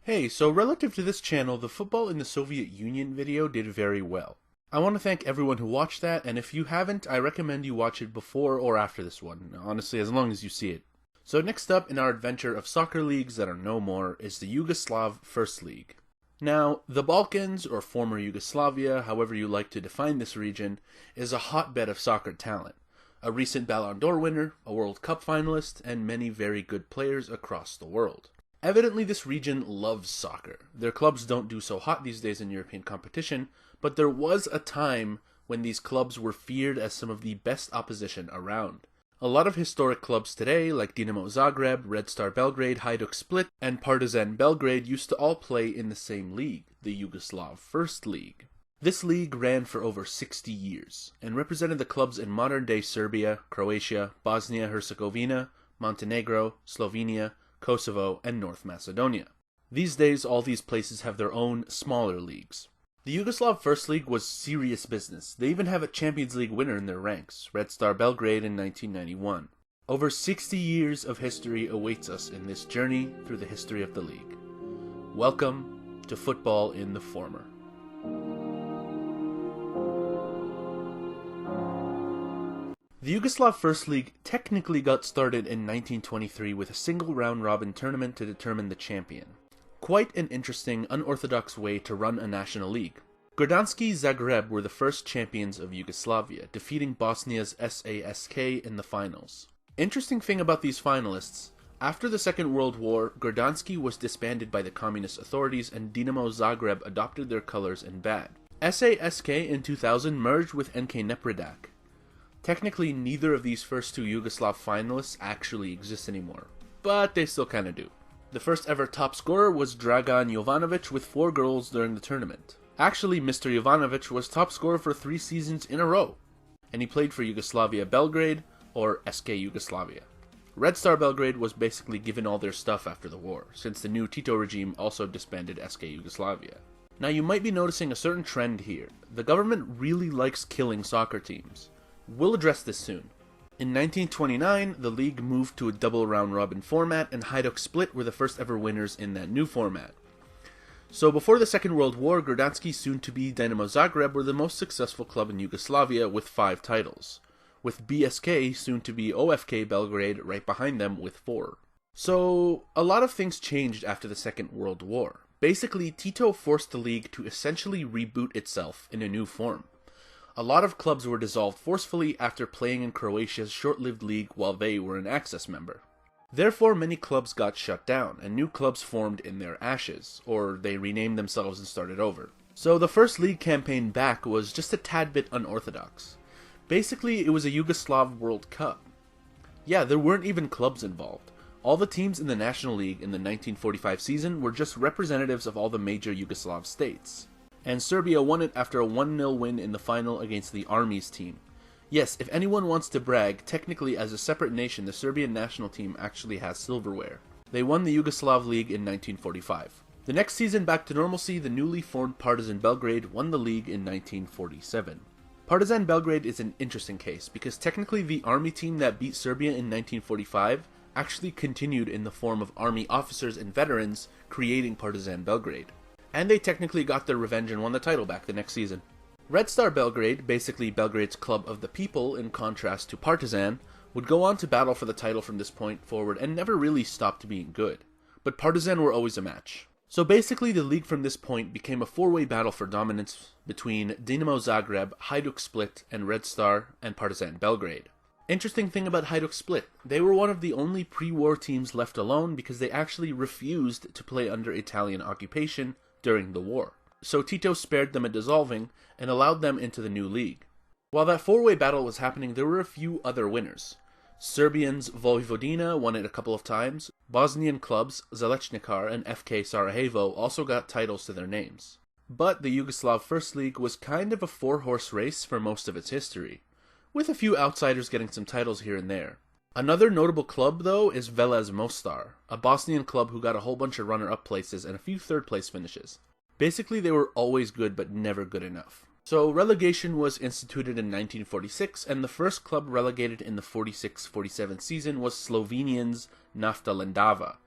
Hey, so relative to this channel, the football in the Soviet Union video did very well. I want to thank everyone who watched that, and if you haven't, I recommend you watch it before or after this one, honestly, as long as you see it. So next up in our adventure of soccer leagues that are no more is the Yugoslav First League. Now, the Balkans, or former Yugoslavia, however you like to define this region, is a hotbed of soccer talent. A recent Ballon d'Or winner, a World Cup finalist, and many very good players across the world. Evidently, this region loves soccer. Their clubs don't do so hot these days in European competition, but there was a time when these clubs were feared as some of the best opposition around. A lot of historic clubs today, like Dinamo Zagreb, Red Star Belgrade, Hajduk Split, and Partizan Belgrade, used to all play in the same league, the Yugoslav First League. This league ran for over 60 years, and represented the clubs in modern-day Serbia, Croatia, Bosnia-Herzegovina, Montenegro, Slovenia, Kosovo, and North Macedonia. These days, all these places have their own, smaller leagues. The Yugoslav First League was serious business. They even have a Champions League winner in their ranks, Red Star Belgrade in 1991. Over 60 years of history awaits us in this journey through the history of the league. Welcome to Football in the Former. The Yugoslav First League technically got started in 1923 with a single round-robin tournament to determine the champion. Quite an interesting, unorthodox way to run a national league. Gdanski Zagreb were the first champions of Yugoslavia, defeating Bosnia's SASK in the finals. Interesting thing about these finalists, after the Second World War, Gdanski was disbanded by the communist authorities and Dinamo Zagreb adopted their colors in bad. SASK in 2000 merged with NK Nepredak. Technically, neither of these first two Yugoslav finalists actually exist anymore, but they still kinda do. The first ever top scorer was Dragan Jovanovic with 4 goals during the tournament. Actually, Mr. Jovanovic was top scorer for 3 seasons in a row, and he played for Yugoslavia Belgrade, or SK Yugoslavia. Red Star Belgrade was basically given all their stuff after the war, since the new Tito regime also disbanded SK Yugoslavia. Now you might be noticing a certain trend here. The government really likes killing soccer teams. We'll address this soon. In 1929, the league moved to a double round-robin format, and Hajduk Split were the first ever winners in that new format. So before the Second World War, Gdanski, soon to be Dinamo Zagreb, were the most successful club in Yugoslavia with 5 titles, with BSK, soon to be OFK Belgrade, right behind them with 4. So a lot of things changed after the Second World War. Basically, Tito forced the league to essentially reboot itself in a new form. A lot of clubs were dissolved forcefully after playing in Croatia's short-lived league while they were an Access member. Therefore, many clubs got shut down, and new clubs formed in their ashes, or they renamed themselves and started over. So the first league campaign back was just a tad bit unorthodox. Basically, it was a Yugoslav World Cup. Yeah, there weren't even clubs involved. All the teams in the National League in the 1945 season were just representatives of all the major Yugoslav states. And Serbia won it after a 1-0 win in the final against the Army's team. Yes, if anyone wants to brag, technically as a separate nation, the Serbian national team actually has silverware. They won the Yugoslav League in 1945. The next season, back to normalcy, the newly formed Partizan Belgrade won the league in 1947. Partizan Belgrade is an interesting case, because technically the Army team that beat Serbia in 1945 actually continued in the form of Army officers and veterans, creating Partizan Belgrade. And they technically got their revenge and won the title back the next season. Red Star Belgrade, basically Belgrade's club of the people in contrast to Partizan, would go on to battle for the title from this point forward and never really stopped being good. But Partizan were always a match. So basically the league from this point became a 4-way battle for dominance between Dinamo Zagreb, Hajduk Split, and Red Star and Partizan Belgrade. Interesting thing about Hajduk Split, they were one of the only pre-war teams left alone because they actually refused to play under Italian occupation during the war. So Tito spared them a dissolving and allowed them into the new league. While that 4-way battle was happening, there were a few other winners. Serbians Vojvodina won it a couple of times. Bosnian clubs Zalechnikar and FK Sarajevo also got titles to their names. But the Yugoslav First League was kind of a 4-horse race for most of its history, with a few outsiders getting some titles here and there. Another notable club, though, is Velez Mostar, a Bosnian club who got a whole bunch of runner-up places and a few third-place finishes. Basically, they were always good, but never good enough. So relegation was instituted in 1946, and the first club relegated in the 46-47 season was Slovenians Nafta Lendava.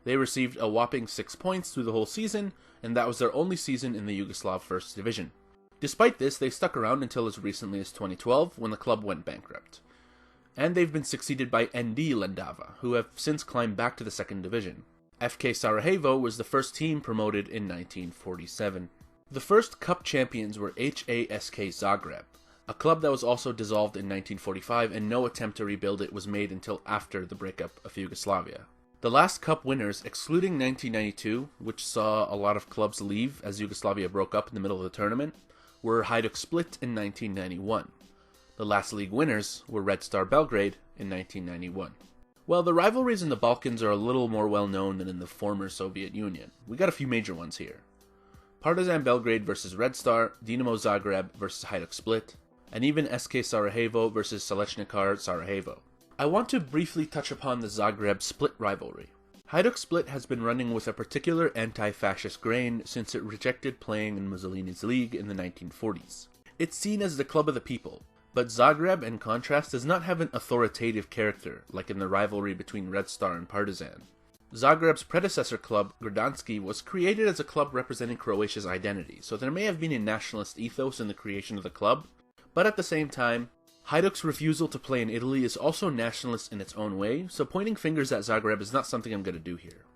They received a whopping 6 points through the whole season, and that was their only season in the Yugoslav First Division. Despite this, they stuck around until as recently as 2012, when the club went bankrupt. And they've been succeeded by ND Lendava, who have since climbed back to the second division. FK Sarajevo was the first team promoted in 1947. The first cup champions were HASK Zagreb, a club that was also dissolved in 1945, and no attempt to rebuild it was made until after the breakup of Yugoslavia. The last cup winners, excluding 1992, which saw a lot of clubs leave as Yugoslavia broke up in the middle of the tournament, were Hajduk Split in 1991. The last league winners were Red Star Belgrade in 1991. Well, the rivalries in the Balkans are a little more well known than in the former Soviet Union. We got a few major ones here. Partizan Belgrade versus Red Star, Dinamo Zagreb versus Hajduk Split, and even SK Sarajevo versus Selečnikar Sarajevo. I want to briefly touch upon the Zagreb Split rivalry. Hajduk Split has been running with a particular anti-fascist grain since it rejected playing in Mussolini's league in the 1940s. It's seen as the club of the people, but Zagreb, in contrast, does not have an authoritative character, like in the rivalry between Red Star and Partizan. Zagreb's predecessor club, Gdanski, was created as a club representing Croatia's identity, so there may have been a nationalist ethos in the creation of the club, but at the same time, Hajduk's refusal to play in Italy is also nationalist in its own way, so pointing fingers at Zagreb is not something I'm going to do here.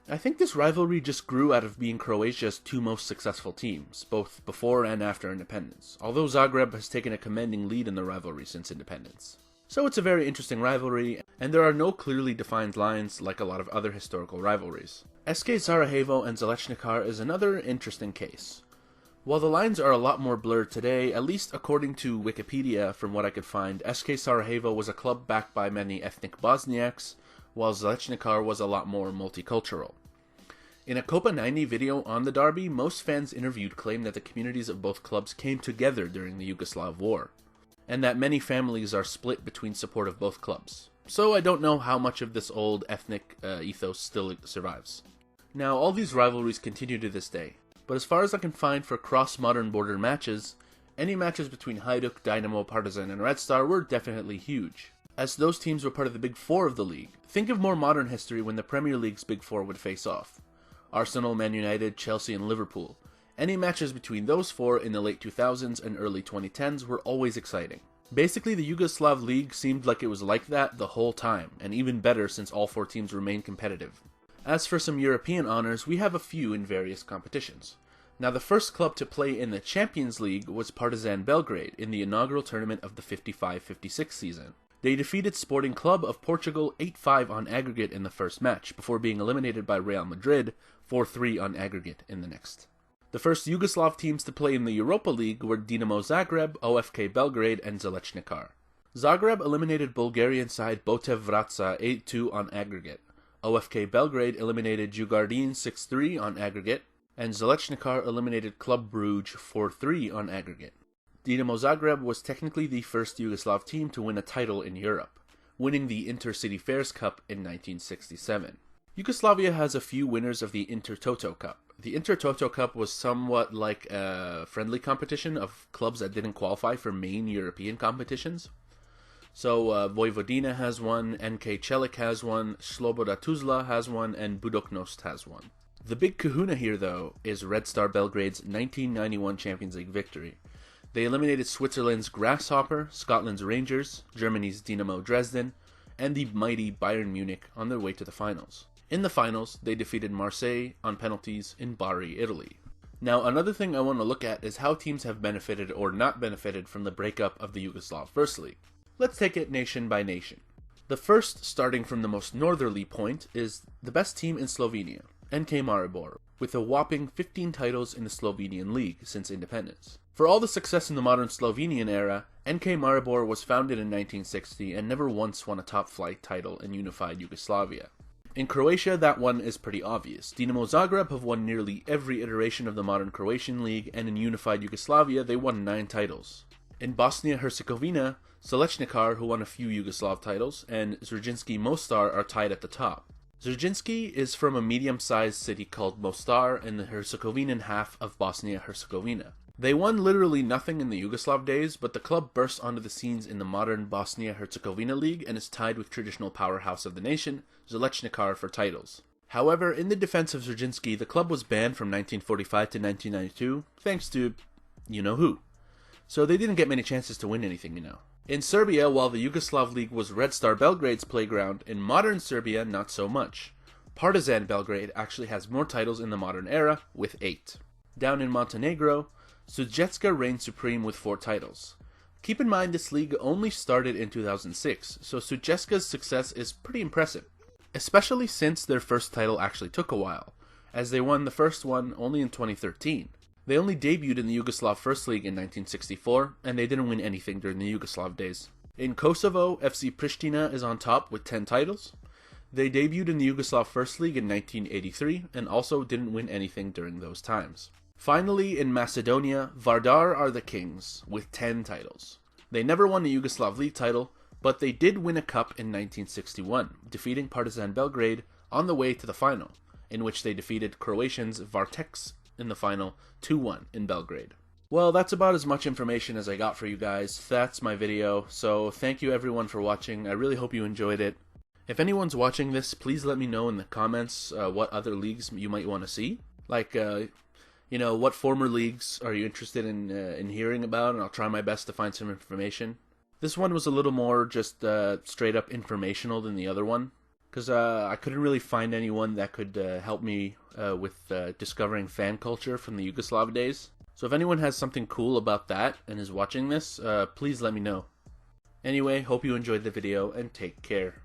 I think this rivalry just grew out of being Croatia's two most successful teams, both before and after independence, although Zagreb has taken a commanding lead in the rivalry since independence. So it's a very interesting rivalry, and there are no clearly defined lines like a lot of other historical rivalries. SK Sarajevo and Selečnikar is another interesting case. While the lines are a lot more blurred today, at least according to Wikipedia from what I could find, SK Sarajevo was a club backed by many ethnic Bosniaks, while Selečnikar was a lot more multicultural. In a Copa 90 video on the derby, most fans interviewed claim that the communities of both clubs came together during the Yugoslav War, and that many families are split between support of both clubs. So I don't know how much of this old ethnic ethos still survives. Now, all these rivalries continue to this day, but as far as I can find for cross-modern border matches, any matches between Hajduk, Dynamo, Partizan, and Red Star were definitely huge, as those teams were part of the Big Four of the league. Think of more modern history when the Premier League's Big Four would face off. Arsenal, Man United, Chelsea, and Liverpool. Any matches between those four in the late 2000s and early 2010s were always exciting. Basically, the Yugoslav League seemed like it was like that the whole time, and even better since all four teams remained competitive. As for some European honors, we have a few in various competitions. Now, the first club to play in the Champions League was Partizan Belgrade in the inaugural tournament of the 55-56 season. They defeated Sporting Club of Portugal 8-5 on aggregate in the first match, before being eliminated by Real Madrid 4-3 on aggregate in the next. The first Yugoslav teams to play in the Europa League were Dinamo Zagreb, OFK Belgrade, and Selečnikar. Zagreb eliminated Bulgarian side Botev Vratsa 8-2 on aggregate. OFK Belgrade eliminated Djurgården 6-3 on aggregate, and Selečnikar eliminated Club Brugge 4-3 on aggregate. Dinamo Zagreb was technically the first Yugoslav team to win a title in Europe, winning the Intercity Fairs Cup in 1967. Yugoslavia has a few winners of the Intertoto Cup. The Intertoto Cup was somewhat like a friendly competition of clubs that didn't qualify for main European competitions. So Vojvodina has one, NK Čelik has one, Sloboda Tuzla has one, and Budućnost has one. The big kahuna here, though, is Red Star Belgrade's 1991 Champions League victory. They eliminated Switzerland's Grasshopper, Scotland's Rangers, Germany's Dynamo Dresden, and the mighty Bayern Munich on their way to the finals. In the finals, they defeated Marseille on penalties in Bari, Italy. Now, another thing I want to look at is how teams have benefited or not benefited from the breakup of the Yugoslav First League. Let's take it nation by nation. The first, starting from the most northerly point, is the best team in Slovenia, NK Maribor, with a whopping 15 titles in the Slovenian league since independence. For all the success in the modern Slovenian era, NK Maribor was founded in 1960 and never once won a top-flight title in unified Yugoslavia. In Croatia, that one is pretty obvious. Dinamo Zagreb have won nearly every iteration of the modern Croatian league, and in unified Yugoslavia, they won 9 titles. In Bosnia-Herzegovina, Selečnikar, who won a few Yugoslav titles, and Zrinjski Mostar are tied at the top. Zrinjski is from a medium-sized city called Mostar in the Herzegovinian half of Bosnia-Herzegovina. They won literally nothing in the Yugoslav days, but the club burst onto the scenes in the modern Bosnia-Herzegovina league and is tied with traditional powerhouse of the nation, Selečnikar, for titles. However, in the defense of Dzerzhinsky, the club was banned from 1945 to 1992, thanks to you-know-who. So they didn't get many chances to win anything, In Serbia, while the Yugoslav League was Red Star Belgrade's playground, in modern Serbia, not so much. Partizan Belgrade actually has more titles in the modern era, with 8. Down in Montenegro, Sudjetska reigned supreme with 4 titles. Keep in mind this league only started in 2006, so Sudjetska's success is pretty impressive. Especially since their first title actually took a while, as they won the first one only in 2013. They only debuted in the Yugoslav First League in 1964, and they didn't win anything during the Yugoslav days. In Kosovo, FC Pristina is on top with 10 titles. They debuted in the Yugoslav First League in 1983, and also didn't win anything during those times. Finally, in Macedonia, Vardar are the kings, with 10 titles. They never won a Yugoslav League title, but they did win a cup in 1961, defeating Partizan Belgrade on the way to the final, in which they defeated Croatians Varteks in the final 2-1 in Belgrade. Well, that's about as much information as I got for you guys. That's my video, so thank you everyone for watching. I really hope you enjoyed it. If anyone's watching this, please let me know in the comments what other leagues you might want to see. Like, what former leagues are you interested in hearing about, and I'll try my best to find some information. This one was a little more just straight up informational than the other one, because I couldn't really find anyone that could help me with discovering fan culture from the Yugoslav days. So if anyone has something cool about that and is watching this, please let me know. Anyway, hope you enjoyed the video, and take care.